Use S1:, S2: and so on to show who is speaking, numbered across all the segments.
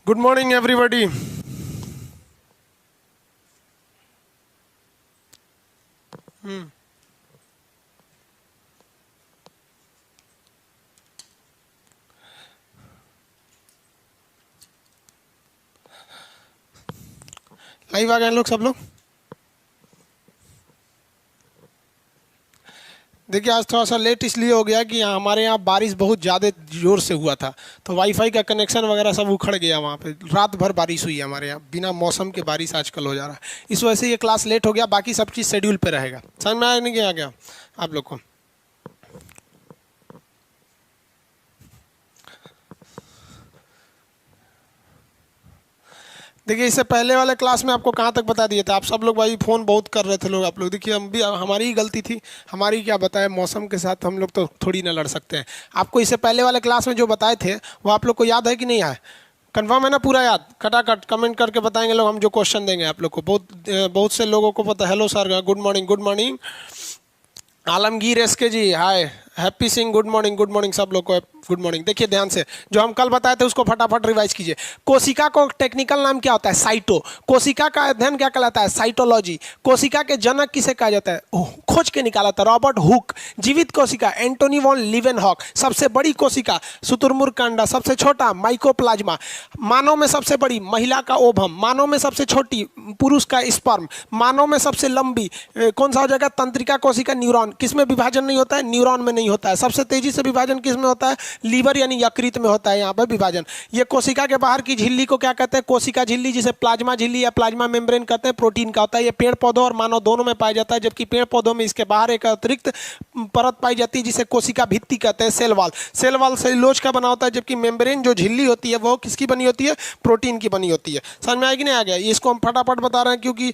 S1: Good morning, everybody. Live आ गए लोग, सब लोग। देखिए, आज थोड़ा सा लेट इसलिए हो गया कि हमारे यहाँ बारिश बहुत ज़्यादा ज़ोर से हुआ था, तो वाईफाई का कनेक्शन वगैरह सब उखड़ गया। वहाँ पे रात भर बारिश हुई है हमारे यहाँ, बिना मौसम के बारिश आजकल हो जा रहा है। इस वजह से ये क्लास लेट हो गया, बाकी सब चीज़ शेड्यूल पे रहेगा। समझ में आया नहीं आ गया आप लोग को? देखिए, इससे पहले वाले क्लास में आपको कहाँ तक बता दिए थे। आप सब लोग भाई फ़ोन बहुत कर रहे थे लोग, आप लोग। देखिए, हम भी, हमारी ही गलती थी। हमारी क्या बताए, मौसम के साथ हम लोग तो थोड़ी ना लड़ सकते हैं। आपको इससे पहले वाले क्लास में जो बताए थे वो आप लोग को याद है कि नहीं है? कंफर्म है ना? पूरा याद? कटाकट कमेंट करके बताएंगे लोग, हम जो क्वेश्चन देंगे आप लोग को। बहुत से लोगों को पता। Hello sir, good morning. Good morning Alamgir SK ji, hi. Happy Singh, good morning. Good morning सब लोग को, गुड मॉर्निंग। देखिए ध्यान से, जो हम कल बताए थे उसको फटाफट रिवाइज कीजिए। कोशिका को टेक्निकल नाम क्या होता है? साइटो। कोशिका का अध्ययन क्या कहलाता है? साइटोलॉजी। कोशिका के जनक किसे कहा जाता है? खोज के निकाला था रॉबर्ट हुक। जीवित कोशिका एंटोनी वॉन लीवेनहॉक। सबसे बड़ी कोशिका शुतुरमुर्ग का अंडा। सबसे छोटा माइकोप्लाज्मा। मानव में सबसे बड़ी महिला का ओवम। मानव में सबसे छोटी पुरुष का स्पर्म। मानव में सबसे लंबी कौन सा हो जाएगा? तंत्रिका कोशिका, न्यूरॉन। किसमें विभाजन नहीं होता है? न्यूरॉन में नहीं होता है। सबसे तेजी से विभाजन किसमें होता है? लीवर यानी यकृत में होता है यहाँ पर विभाजन। ये कोशिका के बाहर की झिल्ली को क्या कहते हैं? कोशिका झिल्ली, जिसे प्लाज्मा झिल्ली या प्लाज्मा मेम्ब्रेन कहते हैं। प्रोटीन का होता है। ये पेड़ पौधों और मानव दोनों में पाया जाता है, जबकि पेड़ पौधों में इसके बाहर एक अतिरिक्त परत पाई जाती है जिसे कोशिका भित्ति कहते हैं, cell wall. Cell wall cellulose का बना होता है, जबकि मेम्ब्रेन जो झिल्ली होती है वो किसकी बनी होती है? प्रोटीन की बनी होती है। समझ में आएगी नहीं? आ गया? इसको हम फटाफट बता रहे हैं क्योंकि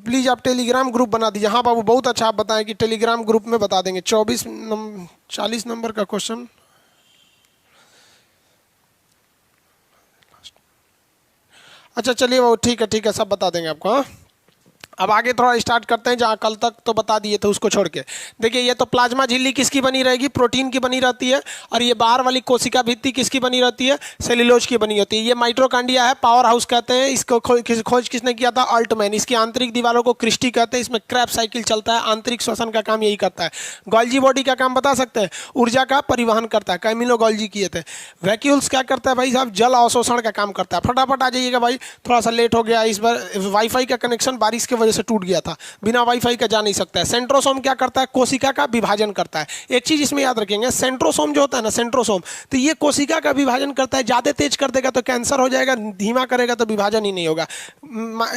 S1: प्लीज़ आप टेलीग्राम ग्रुप बना दीजिए। हाँ बाबू, बहुत अच्छा। आप बताएं कि टेलीग्राम ग्रुप में बता देंगे। 40 नंबर का क्वेश्चन। अच्छा चलिए बाबू, ठीक है ठीक है, सब बता देंगे आपको। हाँ, अब आगे थोड़ा स्टार्ट करते हैं। जहाँ कल तक तो बता दिए थे उसको छोड़ के। देखिए, ये तो प्लाज्मा झिल्ली किसकी बनी रहेगी? प्रोटीन की बनी रहती है। और ये बाहर वाली कोशिका भित्ति किसकी बनी रहती है? सेल्यूलोज की बनी होती है। ये माइटोकॉन्ड्रिया है, पावर हाउस कहते हैं इसको। खोज किसने किया था? अल्टमैन। इसकी आंतरिक दीवारों को क्रिस्टी कहते हैं। इसमें क्रैब साइकिल चलता है। आंतरिक श्वसन का काम यही करता है। गोल्जी बॉडी का काम बता सकते हैं? ऊर्जा का परिवहन करता है। कैमिलो गोल्जी किए थे। वैक्यूल्स क्या करता है भाई साहब? जल अवशोषण का काम करता है। फटाफट आ जाइएगा भाई, थोड़ा सा लेट हो गया इस बार। वाईफाई का कनेक्शन बारिश की वजह से टूट गया था, बिना वाईफाई का जा नहीं सकता है। सेंट्रोसोम क्या करता है? कोशिका का विभाजन करता है। एक चीज इसमें याद रखेंगे, सेंट्रोसोम जो होता है ना, सेंट्रोसोम, तो ये कोशिका का विभाजन करता है। ज्यादा तेज कर देगा तो कैंसर हो जाएगा, धीमा करेगा तो विभाजन ही नहीं होगा।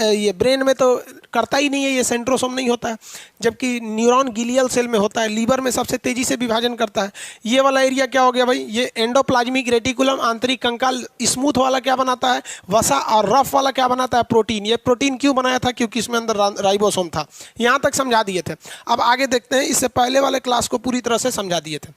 S1: ये ब्रेन में तो करता ही नहीं है, ये सेंट्रोसोम नहीं होता है। जबकि न्यूरॉन गिलियल सेल में होता है। लीवर में सबसे तेजी से विभाजन करता है। ये वाला एरिया क्या हो गया भाई? ये एंडोप्लाज्मिक रेटिकुलम। आंतरिक कंकाल स्मूथ वाला क्या बनाता है? वसा। और रफ वाला क्या बनाता है? प्रोटीन। ये प्रोटीन क्यों बनाया था? क्योंकि इसमें अंदर राइबोसोम था। यहां तक समझा दिए थे। अब आगे देखते हैं, इससे पहले वाले क्लास को पूरी तरह से समझा दिए थे।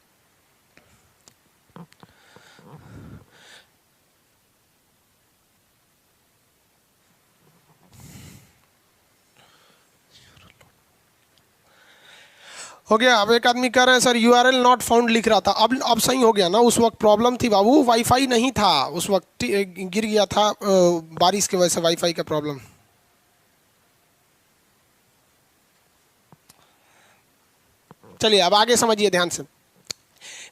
S1: हो गया? अब एक आदमी कह रहे हैं सर यूआरएल नॉट फाउंड लिख रहा था। अब सही हो गया ना? उस वक्त प्रॉब्लम थी बाबू, वाईफाई नहीं था उस वक्त, गिर गया था बारिश की वजह से, वाईफाई का प्रॉब्लम। चलिए अब आगे समझिए ध्यान से।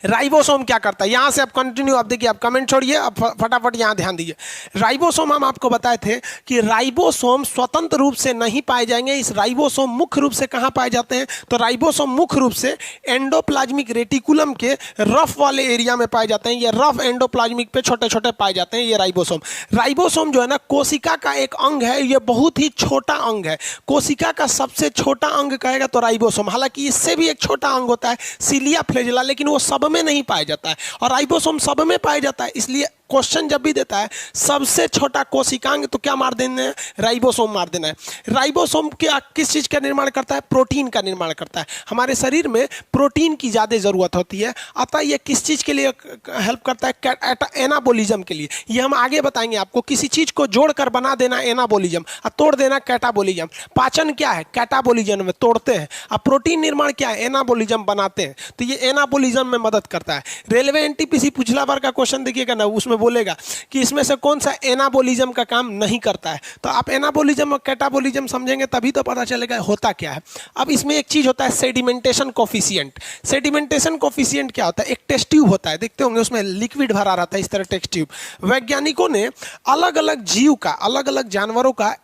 S1: राइबोसोम क्या करता है? यहां से आप कंटिन्यू, अब देखिए, आप कमेंट छोड़िए, अब फटाफट यहां ध्यान दीजिए। राइबोसोम हम आपको बताए थे कि राइबोसोम स्वतंत्र रूप से नहीं पाए जाएंगे। इस राइबोसोम मुख्य रूप से कहां पाए जाते हैं? तो राइबोसोम मुख्य रूप से एंडोप्लाज्मिक रेटिकुलम के रफ वाले एरिया में पाए जाते हैं। ये रफ एंडोप्लाज्मिक पे छोटे छोटे पाए जाते हैं ये राइबोसोम। राइबोसोम जो है ना, कोशिका का एक अंग है। ये बहुत ही छोटा अंग है। कोशिका का सबसे छोटा अंग कहेगा तो राइबोसोम। हालांकि इससे भी एक छोटा अंग होता है सिलिया फ्लैजेला, लेकिन वो सब में नहीं पाया जाता है। और राइबोसोम सब में पाया जाता है, इसलिए क्वेश्चन जब भी देता है सबसे छोटा कोशिकांग, तो क्या मार देना है? राइबोसोम मार देना है। राइबोसोम क्या, किस चीज का निर्माण करता है? प्रोटीन का निर्माण करता है। हमारे शरीर में प्रोटीन की ज्यादा जरूरत होती है, अतः ये किस चीज के लिए हेल्प करता है? एनाबोलिज्म के लिए। ये हम आगे बताएंगे आपको। किसी चीज को जोड़कर बना देना एनाबोलिज्म, और तोड़ देना कैटाबोलिज्म। पाचन क्या है? कैटाबोलिज्म में तोड़ते हैं। अब प्रोटीन निर्माण क्या है? एनाबोलिज्म बनाते हैं। तो ये एनाबोलिज्म में मदद करता है। रेलवे एनटीपीसी पिछला बार का क्वेश्चन देखिएगा ना, उसमें बोलेगा कि इसमें से कौन सा एनाबोलिज्म का काम नहीं करता है, तो आप एनाबोलिज्म और कैटाबोलिज्म समझेंगे तभी तो पता चलेगा होता क्या है। अब इसमें एक चीज़ होता है सेडिमेंटेशन कोफिशिएंट। सेडिमेंटेशन कोफिशिएंट क्या होता है? एक टेस्ट ट्यूब होता है, देखते होंगे उसमें लिक्विड भरा रहता है, इस तरह टेस्ट ट्यूब। वैज्ञानिकों ने अलग अलग जीव का, अलग अलग जानवरों का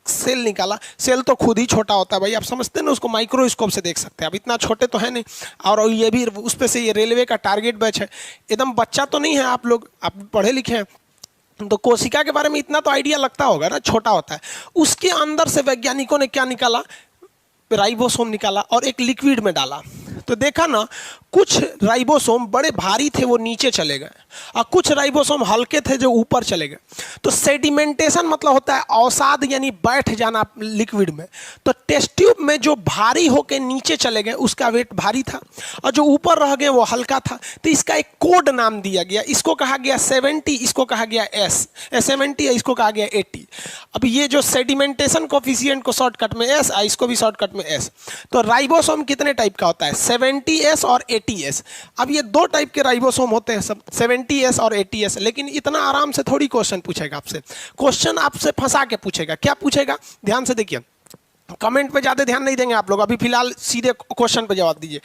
S1: सेल निकाला। सेल तो खुद ही छोटा होता है भाई, आप समझते हैं ना, उसको माइक्रोस्कोप से देख सकते हैं। अब इतना छोटे तो है नहीं, और ये भी उस पे से ये रेलवे का टारगेट बैच है, एकदम बच्चा तो नहीं है। आप लोग आप पढ़े लिखे हैं तो कोशिका के बारे में इतना तो आइडिया लगता होगा ना, छोटा होता है। उसके अंदर से वैज्ञानिकों ने क्या निकाला? राइबोसोम निकाला और एक लिक्विड में डाला। तो देखा ना, कुछ राइबोसोम बड़े भारी थे, वो नीचे चले गए, और कुछ राइबोसोम हल्के थे जो ऊपर चले गए। तो सेडिमेंटेशन मतलब होता है अवसाद, यानी बैठ जाना लिक्विड में। तो टेस्ट ट्यूब में जो भारी होके नीचे चले गए उसका वेट भारी था, और जो ऊपर रह गए वो हल्का था। तो इसका एक कोड नाम दिया गया, इसको कहा गया 70, इसको कहा गया एस 70, इसको कहा गया 80। अब ये जो सेडिमेंटेशन कोफिशिएंट को शॉर्टकट में एस, इसको भी शॉर्टकट में एस। तो राइबोसोम कितने टाइप का होता है? 70S और 80S। अब ये दो टाइप के राइबोसोम होते हैं सब, 70S और 80S। लेकिन इतना आराम से थोड़ी क्वेश्चन पूछेगा आपसे, क्वेश्चन आपसे फंसा के पूछेगा। क्या पूछेगा? ध्यान से देखिए, कमेंट पे ज़्यादा ध्यान नहीं देंगे आप लोग, अभी फिलहाल सीधे क्वेश्चन पे जवाब दीजिए।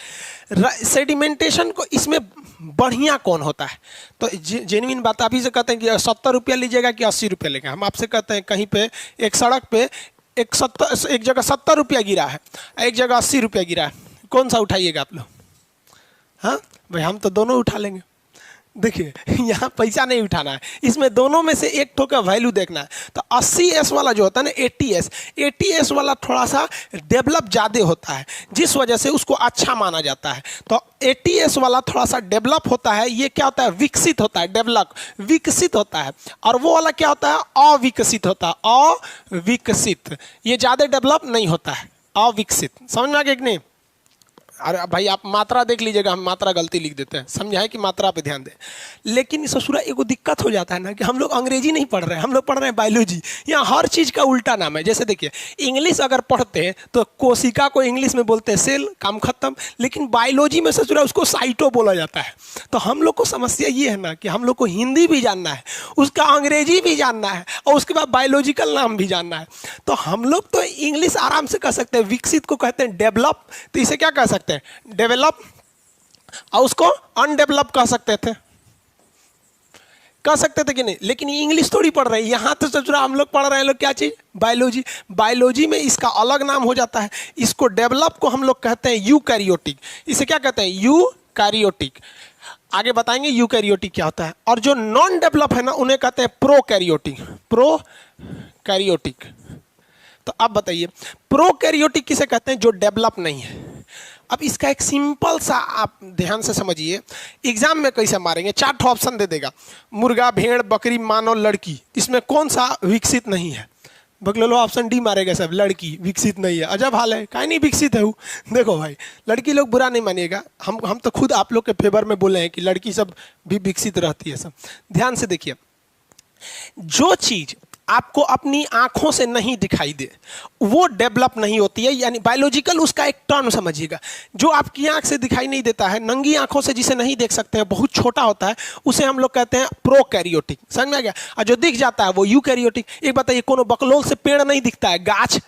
S1: सेडिमेंटेशन को इसमें बढ़िया कौन होता है? तो जेन्युइन बात, अभी से कहते हैं कि 70 रुपया लीजिएगा कि 80 रुपया लेगा। हम आपसे कहते हैं कहीं पे एक सड़क पे एक जगह 70 रुपया गिरा है, एक जगह 80 रुपया गिरा है, कौन सा उठाइएगा आप लोग? हाँ भाई, हम तो दोनों उठा लेंगे। देखिए, यहाँ पैसा नहीं उठाना है, इसमें दोनों में से एक ठो का वैल्यू देखना है। तो 80S वाला जो होता है ना, 80S वाला थोड़ा सा डेवलप ज़्यादा होता है, जिस वजह से उसको अच्छा माना जाता है। तो 80S वाला थोड़ा सा डेवलप होता है। ये क्या होता है? विकसित होता है, डेवलप विकसित होता है। और वो वाला क्या होता है? अविकसित होता है, अविकसित। ये ज़्यादा डेवलप नहीं होता है, अविकसित। समझ में आ गया कि नहीं? अरे भाई, आप मात्रा देख लीजिएगा, हम मात्रा गलती लिख देते हैं, समझाए कि मात्रा पे ध्यान दें। लेकिन ससुरा एगो दिक्कत हो जाता है ना कि हम लोग अंग्रेजी नहीं पढ़ रहे हैं, हम लोग पढ़ रहे हैं बायोलॉजी। यहाँ हर चीज़ का उल्टा नाम है। जैसे देखिए, इंग्लिश अगर पढ़ते हैं तो कोशिका को इंग्लिश में बोलते हैं सेल, काम खत्म। लेकिन बायोलॉजी में ससुरा उसको साइटो बोला जाता है। तो हम लोग को समस्या ये है ना कि हम लोग को हिंदी भी जानना है, उसका अंग्रेजी भी जानना है, और उसके बाद बायोलॉजिकल नाम भी जानना है। तो हम लोग तो इंग्लिश आराम से कह सकते हैं, विकसित को कहते हैं डेवलप, तो इसे क्या कह सकते हैं? डेवलप। और उसको अनडेवलप कह सकते थे, कह सकते थे कि नहीं? लेकिन ये इंग्लिश थोड़ी पढ़ रहे हैं, यहाँ तो सचुरा हम लोग पढ़ रहे हैं लोग क्या चीज? बायोलॉजी। बायोलॉजी में इसका अलग नाम हो जाता है। इसको डेवलप को हम लोग कहते हैं यूकैरियोटिक। इसे क्या कहते हैं? यूकैरियोटिक। आगे बताएंगे यूकैरियोटिक क्या होता है। और जो नॉन डेवलप है ना, उन्हें कहते हैं प्रोकैरियोटिक। प्रोकैरियोटिक। तो अब बताइए, प्रोकैरियोटिक किसे कहते हैं? जो डेवलप नहीं है। अब इसका एक सिंपल सा आप ध्यान से समझिए, एग्जाम में कैसे मारेंगे। 4 ऑप्शन दे देगा, मुर्गा, भेड़, बकरी, मानव, लड़की। इसमें कौन सा विकसित नहीं है? बगलो ऑप्शन डी मारेगा सब, लड़की विकसित नहीं है। अजब हाल है, काहे नहीं विकसित है वो? देखो भाई, लड़की लोग बुरा नहीं मानिएगा, हम तो खुद आप लोग के फेवर में बोले हैं कि लड़की सब भी विकसित रहती है सब। ध्यान से देखिए, जो चीज आपको अपनी आंखों से नहीं दिखाई दे वो डेवलप नहीं होती है। यानी बायोलॉजिकल, उसका एक टर्म समझिएगा। जो आपकी आंख से दिखाई नहीं देता है, नंगी आंखों से जिसे नहीं देख सकते हैं, बहुत छोटा होता है, उसे हम लोग कहते हैं प्रोकैरियोटिक। समझ में आ गया? और जो दिख जाता है वो यूकैरियोटिक। एक बताइए, कोनो बकलोल से पेड़ नहीं दिखता है, गाछ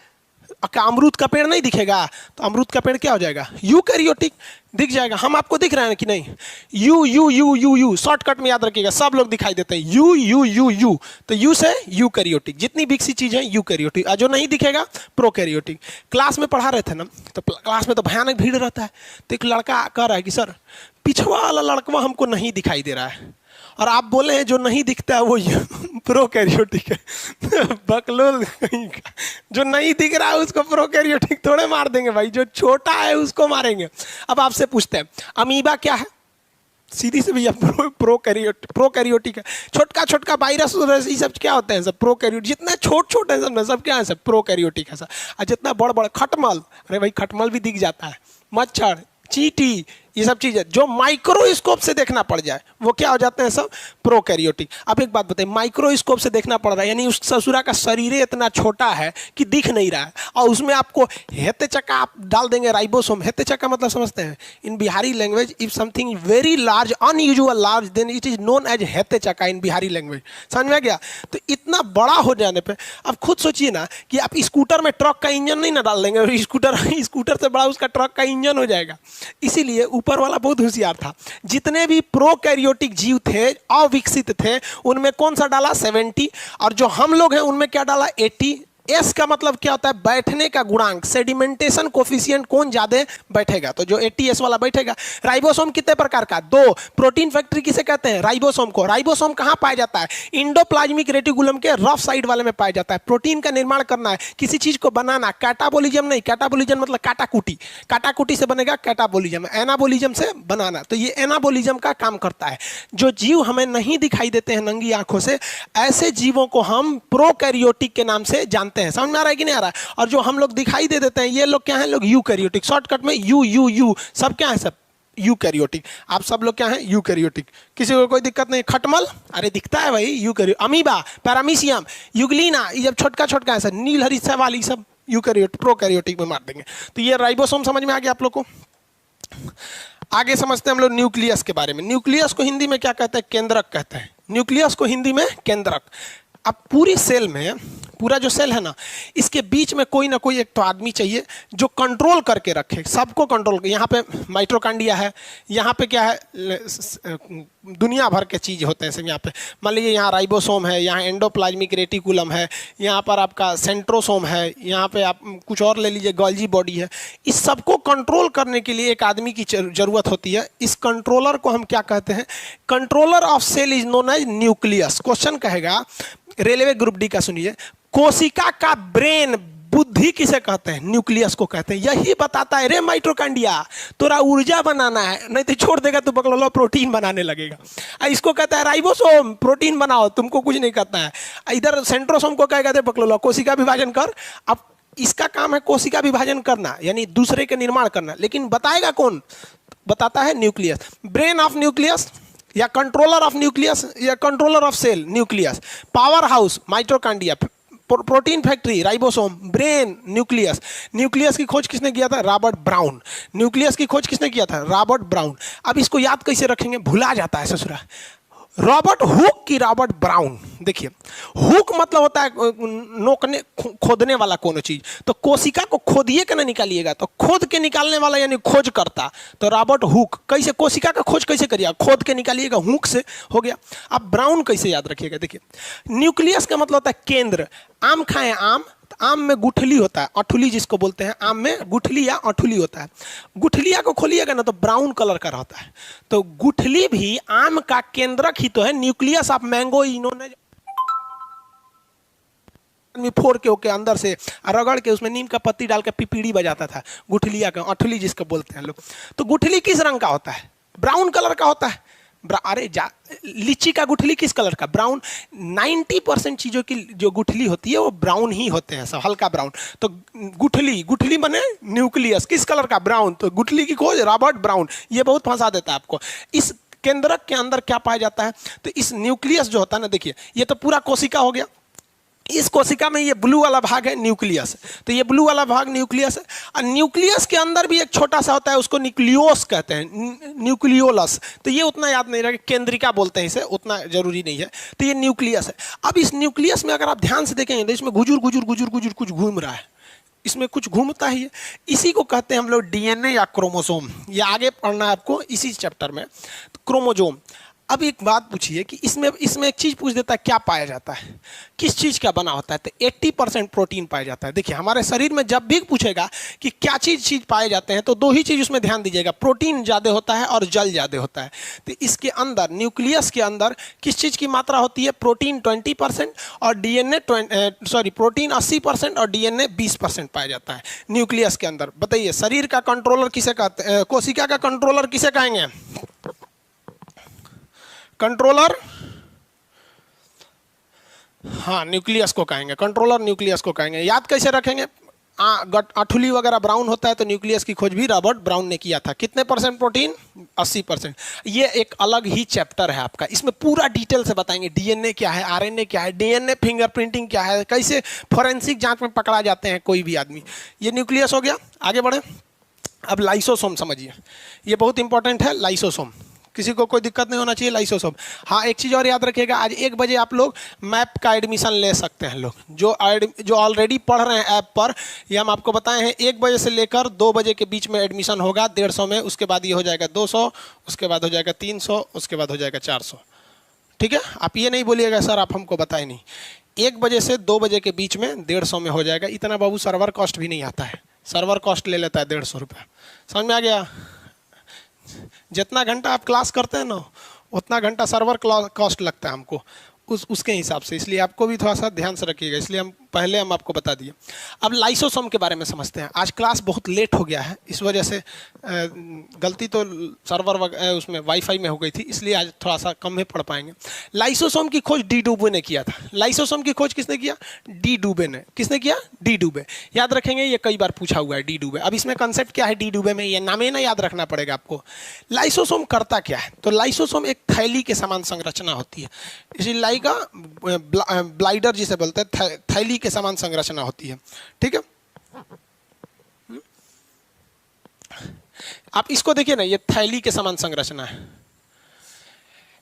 S1: का अमरूद का पेड़ नहीं दिखेगा, तो अमरूद का पेड़ क्या हो जाएगा? यूकैरियोटिक। दिख जाएगा। हम आपको दिख रहे हैं कि नहीं? You you you you you, shortcut में याद रखिएगा, सब लोग दिखाई देते हैं। यू यू यू यू, तो यू से यूकैरियोटिक। जितनी विकसित चीज है यूकैरियोटिक, और जो नहीं दिखेगा प्रोकैरियोटिक। क्लास में पढ़ा रहे थे ना, तो क्लास में तो भयानक भीड़ रहता है। तो एक लड़का कह रहा है कि सर, पिछवा वाला लड़का हमको नहीं दिखाई दे रहा है, और आप बोले हैं जो नहीं दिखता है वो प्रोकैरियोटिक है। बकलोल कहीं का, जो नहीं दिख रहा है उसको प्रोकैरियोटिक थोड़े मार देंगे भाई, जो छोटा है उसको मारेंगे। अब आपसे पूछते हैं, अमीबा क्या है? सीधी से भैया प्रोकैरियोटिक है। छोटका छोटका वायरस ये सब क्या होते हैं? सब प्रोकैरियोटिक। जितना छोट छोटे हैं सब ना, सब क्या है? सब प्रोकैरियोटिक है सर। और जितना बड़ बड़ खटमल, अरे भाई खटमल भी दिख जाता है, मच्छर, चींटी, ये सब चीजें जो माइक्रोस्कोप से देखना पड़ जाए वो क्या हो जाते हैं, सब प्रोकैरियोटिक। अब एक बात बताइए, माइक्रोस्कोप से देखना पड़ रहा है यानी उस ससुरा का शरीर इतना छोटा है कि दिख नहीं रहा है, और उसमें आपको हेते चक्का आप डाल देंगे राइबोसोम। हेते चक्का मतलब समझते हैं in Bihari language, if something very large unusual large then it is known as हेते चक्का इन बिहारी लैंग्वेज। समझ में आ गया? तो इतना बड़ा हो जाने पे अब खुद सोचिए ना कि आप स्कूटर में ट्रक का इंजन नहीं ना डाल देंगे, और स्कूटर से बड़ा उसका ट्रक का इंजन हो जाएगा। इसीलिए ऊपर वाला बहुत होशियार था। जितने भी प्रोकैरियोटिक जीव थे, अविकसित थे, उनमें कौन सा डाला 70, और जो हम लोग हैं उनमें क्या डाला 80। एस का मतलब क्या होता है, बैठने का गुणांक, सेडिमेंटेशन कोफिशिएंट कौन ज्यादा बैठेगा, तो जो 80S वाला बैठेगा। राइबोसोम कितने प्रकार का, 2। प्रोटीन फैक्ट्री किसे कहते हैं, राइबोसोम को। राइबोसोम कहां पाया जाता है, इंडोप्लाज्मिक रेटिकुलम के रफ साइड वाले में पाया जाता है। प्रोटीन का निर्माण करना है, किसी चीज को बनाना, कैटाबोलिज्म नहीं, कैटाबोलिज्म मतलब काटाकुटी, काटाकुटी से बनेगा कैटाबोलिज्म, एनाबोलिज्म से बनाना, तो ये एनाबोलिज्म का काम करता है। जो जीव हमें नहीं दिखाई देते हैं नंगी आंखों से, ऐसे जीवों को हम प्रोकैरियोटिक के नाम से जानते हैं। समझ में आ रहा है कि नहीं आ रहा है? और जो हम लोग दिखाई दे देते हैं ये लोग क्या हैं, लोग यूकैरियोटिक, शॉर्टकट में यू यू यू, सब क्या है, सब यूकैरियोटिक। आप सब लोग क्या हैं, यूकैरियोटिक। किसी को कोई दिक्कत नहीं। खटमल, अरे दिखता है भाई यूकैरियो, अमीबा, पैरामीशियम, युगलीना, ये जब छोटका छोटका है सर, नील हरी सवाल, ये सब यूकैरियोटिक, प्रोकैरियोटिक में मार देंगे। तो ये राइबोसोम समझ में आ गया आप लोग को। आगे समझते हैं हम लोग न्यूक्लियस के बारे में। न्यूक्लियस को हिंदी में क्या कहते हैं, केंद्रक कहते हैं। न्यूक्लियस को हिंदी में केंद्रक। अब पूरी सेल में, पूरा जो सेल है ना, इसके बीच में कोई ना कोई एक तो आदमी चाहिए जो कंट्रोल करके रखे, सबको कंट्रोल। यहाँ पे माइटोकॉन्ड्रिया है, यहाँ पे क्या है, दुनिया भर के चीज़ होते हैं सब यहाँ पे। मान लीजिए यहाँ राइबोसोम है, यहाँ एंडोप्लाज्मिक रेटिकुलम है, यहाँ पर आपका सेंट्रोसोम है, यहाँ पे आप कुछ और ले लीजिए, गोल्जी बॉडी है। इस सबको कंट्रोल करने के लिए एक आदमी की जरूरत होती है। इस कंट्रोलर को हम क्या कहते हैं, controller of cell is known as nucleus. Question कहेगा रेलवे ग्रुप डी का, सुनिए, कोशिका का ब्रेन, बुद्धि किसे कहते हैं, न्यूक्लियस को कहते हैं। यही बताता है रे माइटोकॉन्ड्रिया तोरा ऊर्जा बनाना है, नहीं तो छोड़ देगा तो बकलोला प्रोटीन बनाने लगेगा। इसको कहता है राइबोसोम, प्रोटीन बनाओ, तुमको कुछ नहीं करता है। इधर सेंट्रोसोम को कहेगा दे बकलोला कोशिका विभाजन कर। अब इसका काम है कोशिका विभाजन करना, यानी दूसरे के निर्माण करना, लेकिन बताएगा कौन, बताता है न्यूक्लियस। ब्रेन ऑफ न्यूक्लियस या कंट्रोलर ऑफ न्यूक्लियस या controller of cell nucleus. Power house mitochondria, protein factory ribosome, brain nucleus. Nucleus की खोज किसने किया था, रॉबर्ट ब्राउन। न्यूक्लियस की खोज किसने किया था, रॉबर्ट ब्राउन। अब इसको याद कैसे रखेंगे, भुला जाता है ससुरा। रॉबर्ट हुक की रॉबर्ट ब्राउन। देखिए हुक मतलब होता है नोकने, खोदने वाला कोनो चीज। तो कोशिका को खोदिए के ना निकालिएगा, तो खोद के निकालने वाला यानी खोज करता, तो रॉबर्ट हुक। कैसे कोशिका का खोज कैसे करिएगा, खोद के निकालिएगा, हुक से हो गया। अब ब्राउन कैसे याद रखिएगा, देखिए न्यूक्लियस का मतलब होता है केंद्र। आम खाएं, आम, आम में गुठली होता है, अठुली जिसको बोलते हैं, आम में गुठली या अठुली होता है। गुठलिया को खोलिएगा ना तो ब्राउन कलर का रहता है। तो गुठली भी आम का केंद्रक ही तो है। न्यूक्लियस ऑफ मैंगो इन्होंने फोड़ के ओके अंदर से रगड़ के उसमें नीम का पत्ती डाल के पिपीड़ी बजाता था, गुठलिया का, अठुली जिसको बोलते हैं लोग। तो गुठली किस रंग का होता है, ब्राउन कलर का होता है। अरे लीची का गुठली किस कलर का, ब्राउन। 90% चीज़ों की जो गुठली होती है वो ब्राउन ही होते हैं, सब हल्का ब्राउन। तो गुठली, गुठली बने न्यूक्लियस किस कलर का, ब्राउन। तो गुठली की खोज रॉबर्ट ब्राउन। ये बहुत फंसा देता है आपको। इस केंद्रक के अंदर क्या पाया जाता है, तो इस न्यूक्लियस जो होता है ना, देखिए ये तो पूरा कोशिका हो गया। इस कोशिका में ये ब्लू वाला भाग है न्यूक्लियस, तो ये ब्लू वाला भाग न्यूक्लियस है। और न्यूक्लियस के अंदर भी एक छोटा सा होता है, उसको न्यूक्लियोस कहते हैं, न्यूक्लियोलस। तो ये उतना याद नहीं रहे, केंद्रिका बोलते हैं इसे, उतना जरूरी नहीं है। तो ये न्यूक्लियस है। अब इस न्यूक्लियस में अगर आप ध्यान से देखेंगे तो इसमें गुजुर गुजुर गुजुर गुजुर कुछ घूम रहा है, इसमें कुछ घूमता ही है। इसी को कहते हैं हम लोग डीएनए या क्रोमोसोम। ये आगे पढ़ना है आपको इसी चैप्टर में, तो क्रोमोजोम। अब एक बात पूछिए कि इसमें एक चीज पूछ देता है, क्या पाया जाता है, किस चीज का बना होता है, तो 80% प्रोटीन पाया जाता है। देखिए हमारे शरीर में जब भी पूछेगा कि क्या चीज पाए जाते हैं, तो दो ही चीज उसमें ध्यान दीजिएगा, प्रोटीन ज्यादा होता है और जल ज्यादा होता है। तो इसके अंदर न्यूक्लियस के अंदर किस चीज की मात्रा होती है, प्रोटीन 20% और डीएनए प्रोटीन 80% और डीएनए 20% पाया जाता है न्यूक्लियस के अंदर। बताइए शरीर का कंट्रोलर किसे कहते हैं, कोशिका का कंट्रोलर किसे कहेंगे, कंट्रोलर, हाँ न्यूक्लियस को कहेंगे, कंट्रोलर न्यूक्लियस को कहेंगे। याद कैसे रखेंगे, अठुली वगैरह ब्राउन होता है तो न्यूक्लियस की खोज भी रॉबर्ट ब्राउन ने किया था। कितने परसेंट प्रोटीन? 80%। ये एक अलग ही चैप्टर है आपका, इसमें पूरा डिटेल से बताएंगे डीएनए क्या है, आरएनए क्या है, डीएनए फिंगरप्रिंटिंग क्या है, कैसे फोरेंसिक जांच में पकड़ा जाते हैं कोई भी आदमी। ये न्यूक्लियस हो गया। आगे बढ़े, अब लाइसोसोम समझिए, ये बहुत इंपॉर्टेंट है लाइसोसोम। किसी को कोई दिक्कत नहीं होना चाहिए लाइसोसोम। हाँ, एक चीज़ और याद रखिएगा, आज 1 बजे आप लोग मैप का एडमिशन ले सकते हैं। लोग जो ऑलरेडी पढ़ रहे हैं ऐप पर, ये हम आपको बताए हैं 1 बजे से लेकर 2 बजे के बीच में एडमिशन होगा 150 में, उसके बाद ये हो जाएगा 200, उसके बाद हो जाएगा 300, उसके बाद हो जाएगा 400। ठीक है, आप ये नहीं बोलिएगा सर आप हमको बताए नहीं। 1 बजे से 2 बजे के बीच में 150 में हो जाएगा। इतना बाबू सर्वर कॉस्ट भी नहीं आता है, सर्वर कॉस्ट ले लेता है 150 रुपये। समझ में आ गया? जितना घंटा आप क्लास करते हैं ना, उतना घंटा सर्वर कॉस्ट लगता है हमको, उसके हिसाब से। इसलिए आपको भी थोड़ा सा ध्यान से रखिएगा, इसलिए हम आपको बता दिए। अब लाइसोसोम के बारे में समझते हैं। आज क्लास बहुत लेट हो गया है, इस वजह से गलती तो सर्वर उसमें वाईफाई में हो गई थी, इसलिए आज थोड़ा सा कम में पढ़ पाएंगे। लाइसोसोम की खोज डी डूबे ने किया था। लाइसोसोम की खोज किसने किया? डी डूबे ने। किसने किया? डी डूबे। याद रखेंगे, ये कई बार पूछा हुआ है डी डूबे। अब इसमें कंसेप्ट क्या है डी डूबे में, ये नाम ही ना याद रखना पड़ेगा आपको। लाइसोसोम करता क्या है? तो लाइसोसोम एक थैली के समान संरचना होती है, इसी लाई का ब्लाइडर जिसे बोलते हैं, थैली के समान संरचना होती है। ठीक है, आप इसको देखिए ना, ये थैली के समान संरचना है।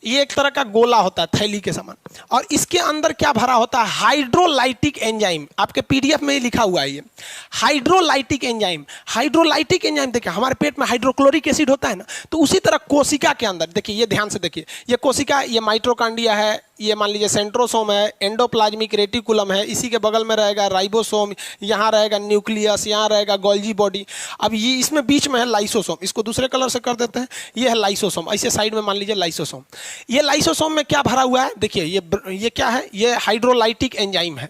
S1: ये एक तरह का गोला होता है थैली के समान, और इसके अंदर क्या भरा होता है? Hydrolytic enzyme. आपके पीडीएफ में ही लिखा हुआ है ये हाइड्रोलाइटिक एंजाइम। हाइड्रोलाइटिक एंजाइम देखिए, हमारे पेट में हाइड्रोक्लोरिक एसिड होता है ना, तो उसी तरह कोशिका के अंदर देखिए, ये ध्यान से देखिए, ये कोशिका, ये माइटोकॉन्ड्रिया है, ये मान लीजिए सेंट्रोसोम है, एंडोप्लाज्मिक रेटिकुलम है, इसी के बगल में रहेगा राइबोसोम, यहाँ रहेगा न्यूक्लियस, यहाँ रहेगा गोल्जी बॉडी। अब ये इसमें बीच में है लाइसोसोम, इसको दूसरे कलर से कर देते हैं, ये है लाइसोसोम। ऐसे साइड में मान लीजिए लाइसोसोम। ये लाइसोसोम में क्या भरा हुआ है? देखिए, ये क्या है? ये हाइड्रोलाइटिक एंजाइम है।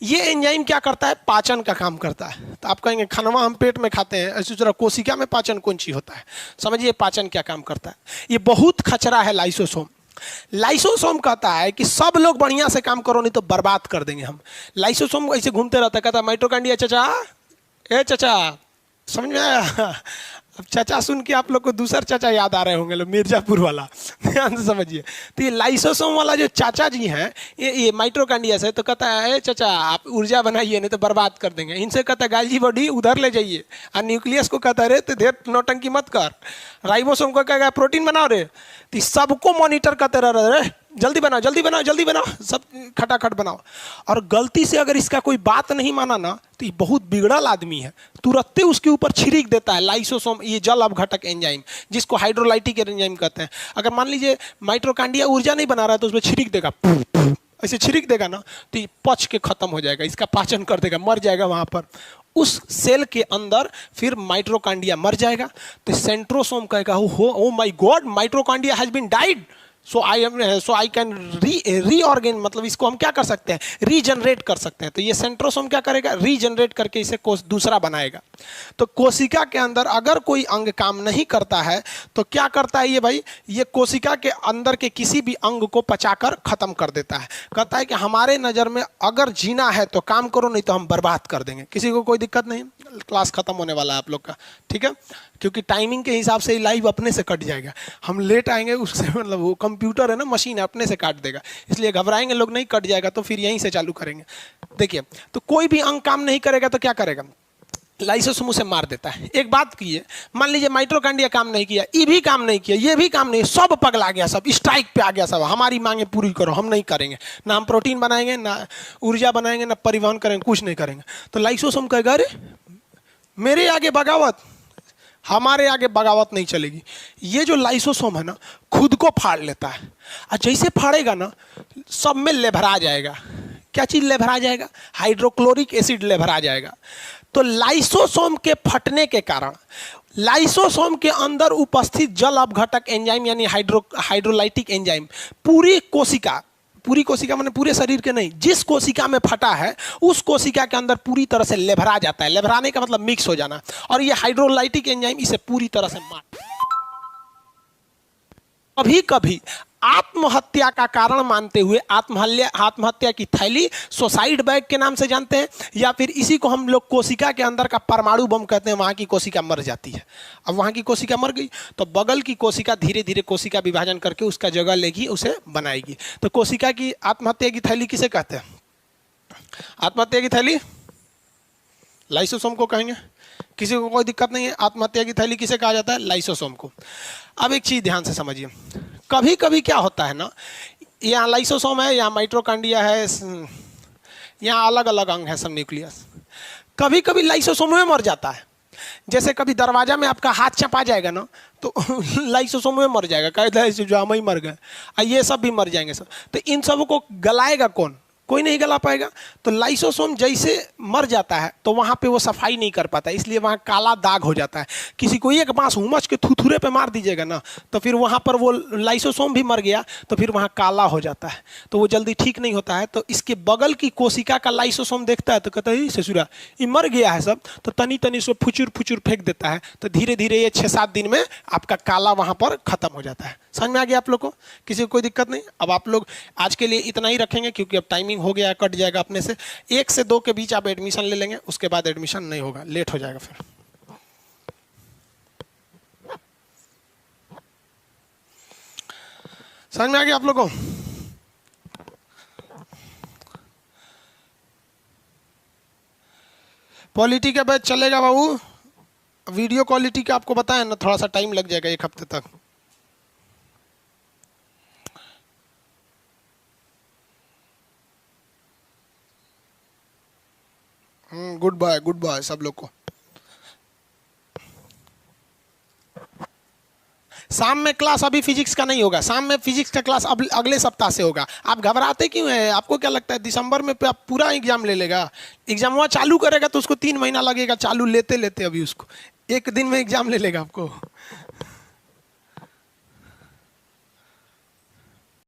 S1: ये एंजाइम क्या करता है? पाचन का काम करता है। तो आप कहेंगे खानवा हम पेट में खाते हैं, इसी तरह कोशिका में पाचन कौन चीज होता है? समझिए पाचन क्या काम करता है। ये बहुत खचरा है लाइसोसोम। लाइसोसोम कहता है कि सब लोग बढ़िया से काम करो, नहीं तो बर्बाद कर देंगे हम। लाइसोसोम ऐसे घूमते रहता है, कहता है माइटोकॉन्ड्रिया चाचा, ए चाचा, समझ में आया? अब चाचा सुन के आप लोग को दूसरा चाचा याद आ रहे होंगे, मिर्जापुर वाला, ध्यान से समझिए। तो ये लाइसोसोम वाला जो चाचा जी हैं, ये माइटोकॉन्ड्रिया से, तो कहता है चाचा आप ऊर्जा बनाइए, नहीं तो बर्बाद कर देंगे। इनसे कहता है गाल्जी बॉडी उधर ले जाइए, और न्यूक्लियस को कहता है रे तो देर नौटंकी मत कर। राइबोसोम को कहेगा प्रोटीन बनाओ रे, तो सबको मॉनिटर करते रह रहे, जल्दी बनाओ जल्दी बनाओ जल्दी बनाओ, सब खटाखट बनाओ। और गलती से अगर इसका कोई बात नहीं माना ना, तो ये बहुत बिगड़ल आदमी है, तुरंत उसके ऊपर छिड़क देता है लाइसोसोम, ये जल अपघटक एंजाइम, जिसको हाइड्रोलाइटिक एंजाइम कहते हैं। अगर मान लीजिए माइटोकॉन्ड्रिया ऊर्जा नहीं बना रहा है, तो उसमें छिड़क देगा, ऐसे छिड़क देगा ना, तो ये पच के खत्म हो जाएगा, इसका पाचन कर देगा, मर जाएगा वहां पर उस सेल के अंदर। फिर माइटोकॉन्ड्रिया मर जाएगा, तो सेंट्रोसोम कहेगा oh my god, mitochondria has been died, so I can reorganize, मतलब इसको हम क्या कर सकते हैं? रीजनरेट कर सकते हैं। तो ये सेंट्रोसोम क्या करेगा? रीजनरेट करके इसे दूसरा बनाएगा। तो कोशिका के अंदर अगर कोई अंग काम नहीं करता है, तो क्या करता है ये भाई? ये कोशिका के अंदर के किसी भी अंग को पचाकर खत्म कर देता है। कहता है कि हमारे नज़र में अगर जीना है तो काम करो, नहीं तो हम बर्बाद कर देंगे। किसी को कोई दिक्कत नहीं? क्लास खत्म होने वाला है आप लोग का, ठीक है? क्योंकि टाइमिंग के हिसाब से लाइव अपने से कट जाएगा, हम लेट आएंगे उससे, मतलब वो कंप्यूटर है ना, मशीन है, अपने से काट देगा, इसलिए घबराएंगे लोग नहीं, कट जाएगा तो फिर यहीं से चालू करेंगे। देखिए, तो कोई भी अंग काम नहीं करेगा तो क्या करेगा? लाइसोसोम उसे मार देता है। एक बात कीजिए, मान लीजिए माइटोकॉन्ड्रिया काम नहीं किया, ये भी काम नहीं किया, ये भी काम नहीं, सब पगला गया, सब स्ट्राइक पे आ गया, सब हमारी मांगे पूरी करो, हम नहीं करेंगे, ना हम प्रोटीन बनाएंगे, ना ऊर्जा बनाएंगे, ना परिवहन करेंगे, कुछ नहीं करेंगे। तो लाइसोसोम कहेगा अरे मेरे आगे बगावत, हमारे आगे बगावत नहीं चलेगी। ये जो लाइसोसोम है ना, खुद को फाड़ लेता है, और जैसे फाड़ेगा ना, सब में लेभरा जाएगा। क्या चीज लेभरा जाएगा? हाइड्रोक्लोरिक एसिड लेभरा जाएगा। तो लाइसोसोम के फटने के कारण लाइसोसोम के अंदर उपस्थित जल अपघटक एंजाइम यानी हाइड्रोलाइटिक एंजाइम पूरी कोशिका माने पूरे शरीर के नहीं, जिस कोशिका में फटा है उस कोशिका के अंदर पूरी तरह से लेभरा जाता है। लेभराने का मतलब मिक्स हो जाना, और ये हाइड्रोलाइटिक एंजाइम इसे पूरी तरह से मार। कभी कभी आत्महत्या का कारण मानते हुए आत्महत्या की थैली सुसाइड बैग के नाम से जानते हैं, या फिर इसी को हम लोग कोशिका के अंदर का परमाणु बम कहते हैं। वहाँ की कोशिका मर जाती है। अब वहाँ की कोशिका मर गई तो बगल की कोशिका धीरे धीरे कोशिका विभाजन करके उसका जगह लेगी, उसे बनाएगी। तो कोशिका की आत्महत्या की थैली किसे कहते हैं? आत्महत्या की थैली लाइसोसोम को कहेंगे। किसी को कोई दिक्कत नहीं है। आत्महत्या की थैली किसे कहा जाता है? लाइसोसोम को। अब एक चीज ध्यान से समझिए, कभी कभी क्या होता है ना, यहाँ लाइसोसोम है, यहाँ माइटोकॉन्ड्रिया है, यहाँ अलग अलग अंग है सब न्यूक्लियस। कभी कभी लाइसोसोम में मर जाता है। जैसे कभी दरवाजा में आपका हाथ चपा जाएगा ना तो लाइसोसोम में मर जाएगा, कह ही मर गए, ये सब भी मर जाएंगे सब। तो इन सब को गलाएगा कौन? कोई नहीं गला पाएगा। तो लाइसोसोम जैसे मर जाता है तो वहाँ पे वो सफाई नहीं कर पाता, इसलिए वहाँ काला दाग हो जाता है। किसी को एक बांस हुमच के थुथुरे पे मार दीजिएगा ना तो फिर वहाँ पर वो लाइसोसोम भी मर गया तो फिर वहाँ काला हो जाता है, तो वो जल्दी ठीक नहीं होता है। तो इसके बगल की कोशिका का लाइसोसोम देखता है तो कहता है ससुरा ये मर गया है सब, तो तनी तनी से फुचुर फुचुर फेंक देता है। तो धीरे धीरे ये 6-7 दिन में आपका काला वहाँ पर खत्म हो जाता है। समझ में आ गया आप लोग को? किसी को कोई दिक्कत नहीं? अब आप लोग आज के लिए इतना ही रखेंगे क्योंकि अब टाइमिंग हो गया है, कट जाएगा अपने से। 1 से 2 के बीच आप एडमिशन ले लेंगे, उसके बाद एडमिशन नहीं होगा, लेट हो जाएगा फिर। समझ में आ गया आप लोगों को? पॉलिटी का बैच चलेगा बाबू। वीडियो क्वालिटी का आपको बताया ना, थोड़ा सा टाइम लग जाएगा 1 हफ्ते तक। गुड बाय सब लोग को। शाम में क्लास अभी फिजिक्स का नहीं होगा, शाम में फिजिक्स का क्लास अब अगले सप्ताह से होगा। आप घबराते क्यों हैं? आपको क्या लगता है दिसंबर में आप पूरा एग्जाम ले लेगा? एग्जाम वहाँ चालू करेगा तो उसको 3 महीना लगेगा चालू लेते लेते, अभी उसको 1 दिन में एग्जाम ले लेगा आपको।